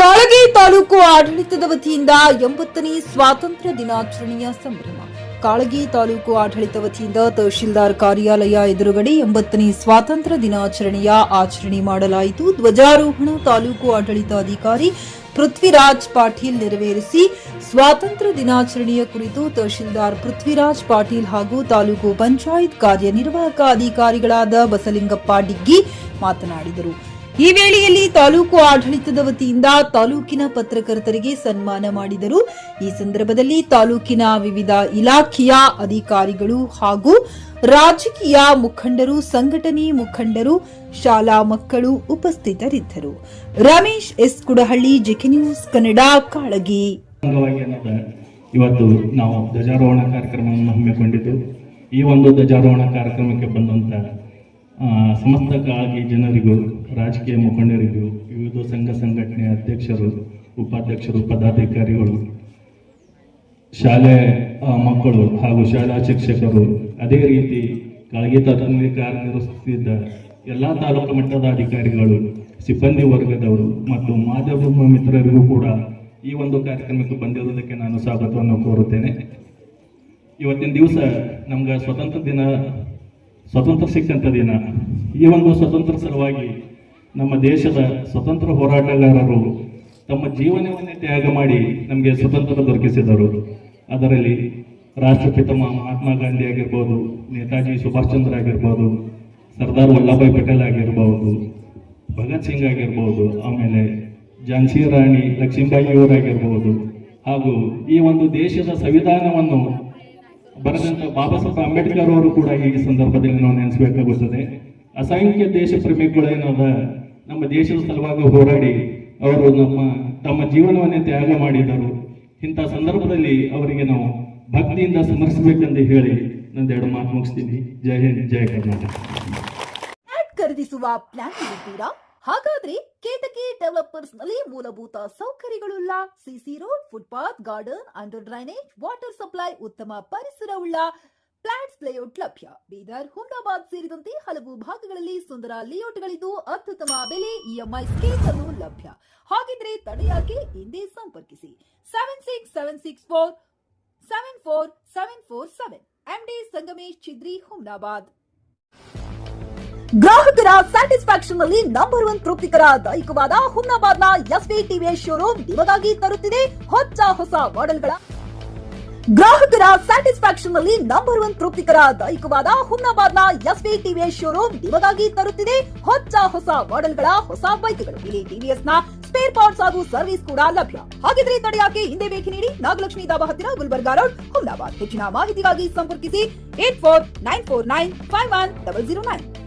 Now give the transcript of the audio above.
ಕಾಳಗಿ ತಾಲೂಕು ಆಡಳಿತದ ವತಿಯಿಂದ 80ನೇ ಸ್ವಾತಂತ್ರ್ಯ ದಿನಾಚರಣೆಯ ಸಂಭ್ರಮ. ಕಾಳಗಿ ತಾಲೂಕು ಆಡಳಿತ ವತಿಯಿಂದ ತಹಶೀಲ್ದಾರ್ ಕಾರ್ಯಾಲಯ ಎದುರುಗಡೆ 80ನೇ ಸ್ವಾತಂತ್ರ್ಯ ದಿನಾಚರಣೆಯ ಆಚರಣೆ ಮಾಡಲಾಯಿತು. ಧ್ವಜಾರೋಹಣ ತಾಲೂಕು ಆಡಳಿತಾಧಿಕಾರಿ ಪೃಥ್ವಿರಾಜ್ ಪಾಟೀಲ್ ನೆರವೇರಿಸಿ ಸ್ವಾತಂತ್ರ್ಯ ದಿನಾಚರಣೆಯ ಕುರಿತು ತಹಶೀಲ್ದಾರ್ ಪೃಥ್ವಿರಾಜ್ ಪಾಟೀಲ್ ಹಾಗೂ ತಾಲೂಕು ಪಂಚಾಯತ್ ಕಾರ್ಯನಿರ್ವಾಹಕ ಅಧಿಕಾರಿಗಳಾದ ಬಸಲಿಂಗಪ್ಪ ಡಿಗ್ಗಿ ಮಾತನಾಡಿದರು. ಈ ವೇಳೆಯಲ್ಲಿ ತಾಲೂಕು ಆಡಳಿತದ ವತಿಯಿಂದ ತಾಲೂಕಿನ ಪತ್ರಕರ್ತರಿಗೆ ಸನ್ಮಾನ ಮಾಡಿದರು. ಈ ಸಂದರ್ಭದಲ್ಲಿ ತಾಲೂಕಿನ ವಿವಿಧ ಇಲಾಖೆಯ ಅಧಿಕಾರಿಗಳು ಹಾಗೂ ರಾಜಕೀಯ ಮುಖಂಡರು, ಸಂಘಟನೆ ಮುಖಂಡರು, ಶಾಲಾ ಮಕ್ಕಳು ಉಪಸ್ಥಿತರಿದ್ದರು. Ramesh S Kudahalli, JK news Kannada, Kalagi. ಇವತ್ತು ನಾವು ಧ್ವಜಾರೋಹಣ ಕಾರ್ಯಕ್ರಮವನ್ನು ಹಮ್ಮಿಕೊಂಡಿದ್ದು, ಈ ಒಂದು ಧ್ವಜಾರೋಹಣ ಕಾರ್ಯಕ್ರಮಕ್ಕೆ ಬಂದಂತ ಸಮಸ್ತ ಕಾಳಗಿ ಜನರಿಗೂ, ರಾಜಕೀಯ ಮುಖಂಡರಿಗೂ, ವಿವಿಧ ಸಂಘ ಸಂಘಟನೆಯ ಅಧ್ಯಕ್ಷರು, ಉಪಾಧ್ಯಕ್ಷರು, ಪದಾಧಿಕಾರಿಗಳು, ಶಾಲೆ ಮಕ್ಕಳು ಹಾಗೂ ಶಾಲಾ ಶಿಕ್ಷಕರು, ಅದೇ ರೀತಿ ಕಾಳಗಿ ತಾಲೂಕಿನಲ್ಲಿ ಕಾರ್ಯನಿರ್ವಹಿಸುತ್ತಿದ್ದ ಎಲ್ಲ ತಾಲೂಕು ಮಟ್ಟದ ಅಧಿಕಾರಿಗಳು, ಸಿಬ್ಬಂದಿ ವರ್ಗದವರು ಮತ್ತು ಮಾಧ್ಯಮ ಮಿತ್ರರಿಗೂ ಕೂಡ ಈ ಒಂದು ಕಾರ್ಯಕ್ರಮಕ್ಕೆ ಬಂದಿರುವುದಕ್ಕೆ ನಾನು ಸ್ವಾಗತವನ್ನು ಕೋರುತ್ತೇನೆ. ಇವತ್ತಿನ ದಿವಸ ನಮ್ಗೆ ಸ್ವತಂತ್ರ ಸಿಕ್ಕಂತ ದಿನ. ಈ ಒಂದು ಸ್ವತಂತ್ರ ಸಲುವಾಗಿ ನಮ್ಮ ದೇಶದ ಸ್ವತಂತ್ರ ಹೋರಾಟಗಾರರು ತಮ್ಮ ಜೀವನವನ್ನೇ ತ್ಯಾಗ ಮಾಡಿ ನಮಗೆ ಸ್ವತಂತ್ರ ದೊರಕಿಸಿದರು. ಅದರಲ್ಲಿ ರಾಷ್ಟ್ರಪಿತ ಮಹಾತ್ಮ ಗಾಂಧಿ ಆಗಿರ್ಬೋದು, ನೇತಾಜಿ ಸುಭಾಷ್ ಚಂದ್ರ ಆಗಿರ್ಬೋದು, ಸರ್ದಾರ್ ವಲ್ಲಭಾಯ್ ಪಟೇಲ್ ಆಗಿರ್ಬೋದು, ಭಗತ್ ಸಿಂಗ್ ಆಗಿರ್ಬೋದು, ಆಮೇಲೆ ಝಾನ್ಸಿ ರಾಣಿ ಲಕ್ಷ್ಮೀಬಾಯಿಯವರಾಗಿರ್ಬೋದು, ಹಾಗೂ ಈ ಒಂದು ದೇಶದ ಸಂವಿಧಾನವನ್ನು ಬರೆದಂತ ಬಾಬಾ ಸಾಹೇಬ್ ಅಂಬೇಡ್ಕರ್ ಅವರು ಕೂಡ ಈ ಸಂದರ್ಭದಲ್ಲಿ ನಾವು ನೆನೆಸಬೇಕಾಗುತ್ತದೆ. ಅಸಂಖ್ಯ ದೇಶ ಪ್ರೇಮಿಗಳೇನಾದ ನಮ್ಮ ದೇಶದ ಸಲುವಾಗಿ ಹೋರಾಡಿ ಅವರು ತಮ್ಮ ಜೀವನವನ್ನೇ ತ್ಯಾಗ ಮಾಡಿದರು. ಇಂಥ ಸಂದರ್ಭದಲ್ಲಿ ಅವರಿಗೆ ನಾವು ಭಕ್ತಿಯಿಂದ ಸ್ಮರಿಸಬೇಕೆಂದು ಹೇಳಿ ನಂದೆರಡು ಮಾತು ಮುಗಿಸ್ತೀನಿ. ಜೈ ಹಿಂದ್, ಜೈ ಕರ್ನಾಟಕ. ಖರೀದಿಸುವ ಪ್ಲಾನ್ ಇರುತ್ತೀರಾ? ಹಾಗಾದ್ರೆ ಕೇತಕಿ ಡೆವಲಪರ್ಸ್ ನಲ್ಲಿ ಮೂಲಭೂತ ಸೌಕರ್ಯಗಳುಳ್ಳ CC road, footpath, garden, under drainage, water supply, ಉತ್ತಮ ಪರಿಸರವುಳ್ಳ ಫ್ಲಾಟ್ಸ್ ಲೇಔಟ್ ಲಭ್ಯ. ಬೀದರ್, ಹುಮ್ನಾಬಾದ್ ಸೇರಿದಂತೆ ಹಲವು ಭಾಗಗಳಲ್ಲಿ ಸುಂದರ ಲೇಔಟ್ಗಳಿದ್ದು ಅತ್ಯುತ್ತಮ ಬೆಲೆ, ಇಎಂಐ ಸ್ಕೀಮ್ ಅನ್ನು ಲಭ್ಯ. ಹಾಗಿದ್ರೆ ತಡೆಯಾಕೆ? ಹಿಂದೆ ಸಂಪರ್ಕಿಸಿ 7676474747 MD ಸಂಗಮೇಶ್ ಚಿದ್ರಿ, ಹುಮ್ನಾಬಾದ್. ಗ್ರಾಹಕರ ಸ್ಯಾಟಿಸ್ಫ್ಯಾಕ್ಷನ್ ನಲ್ಲಿ ನಂಬರ್ 1 ತೃಪ್ತಿಕರದಾಯಕವಾದ ಹುಮ್ನಾಬಾದ್ನ ಎಸ್ವಿ ಟಿವಿಎಸ್ ಶೋರೂಮ್ ನಿಮಗಾಗಿ ತರುತ್ತಿದೆ ಹೊಸ ಮಾಡೆಲ್ಗಳ. ಗ್ರಾಹಕರ ಸ್ಯಾಟಿಸ್ಫ್ಯಾಕ್ಷನ್ ನಲ್ಲಿ ನಂಬರ್ 1 ತೃಪ್ತಿಕರದಾಯಕವಾದ ಹುಮ್ನಾಬಾದ್ನ ಎಸ್ವಿ ಟಿವಿಎಸ್ ಶೋರೂಮ್ ನಿಮಗಾಗಿ ತರುತ್ತಿದೆ ಹೊಸ ಮಾಡೆಲ್ಗಳ ಹೊಸ ಬೈಕ್ಗಳು. ಇಲ್ಲಿ ಟಿವಿಎಸ್ ನ ಸ್ಪೇರ್ ಪಾರ್ಟ್ಸ್ ಹಾಗೂ ಸರ್ವಿಸ್ ಕೂಡ ಲಭ್ಯ. ಹಾಗಿದ್ರೆ ತಡೆಯಾಕೆ? ಹಿಂದೆ ಭೇಟಿ ನೀಡಿ. ನಾಗಲಕ್ಷ್ಮಿ ಧಾಬಾ ಹತ್ತಿರ, ಗುಲ್ಬರ್ಗಾ ರೋಡ್, ಹುಮ್ನಾಬಾದ್. ಹೆಚ್ಚಿನ ಮಾಹಿತಿಗಾಗಿ ಸಂಪರ್ಕಿಸಿ 8494951009.